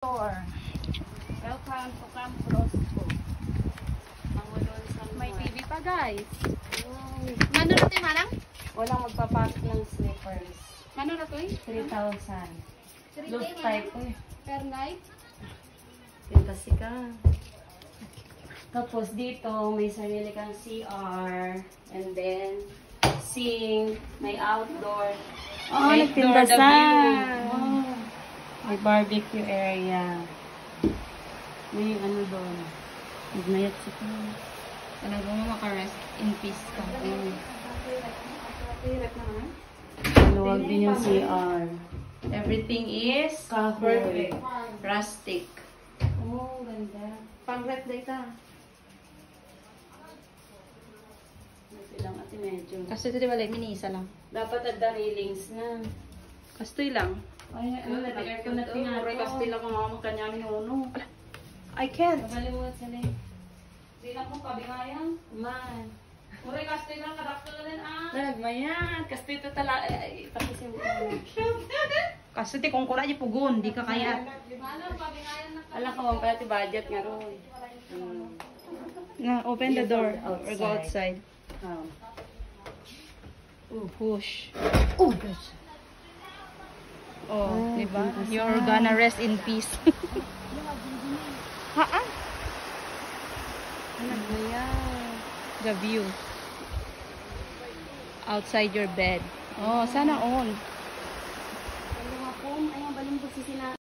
Welcome to Camp Rosco. May TV pa guys. Mano na tayo marang? Walang magpapasok ng slippers. Mano na to eh? 3,000. Loose type ko eh. Per night? Yun kasi ka. Tapos dito, may sarili kang CR. And then, sink. May outdoor. Oh, Outdoor, nagtinda the sa. view. Oh. May barbecue area. May ano doon. Nagmayat si ka. Talaga mo maka-rest in peace ka. Maluwag din yung CR. Everything is Kahoy. perfect. Rustic. Oh, ganda. Pang-rep data. Kasi lang ati medyo. Kasi ito diba like minisa lang. Dapat at the railings na. Kastoy lang. Ay, ano na, aircon na tingnan. Kastoy lang kung mga magkanyamin yung uno. I can't. Magalimulat sa lay. Di lang kong kabingayan. Man. Mure kastoy lang, kadakto na rin ah. Nagmayan. Kasi ito talaga. Tapos yung Kasi ti kung kura di pugon, di ka kaya. alam ko, ang pala ti budget nga ron. Na, open the door or Outside. go outside. Oh. Push. Oh, gosh. Oh, Oh, di ba? fantastic. You're gonna rest in peace. Haan? Ano ba yan? The view. Outside your bed. Oh, sana all. Ano nga po? Ayun, balimbog si sila.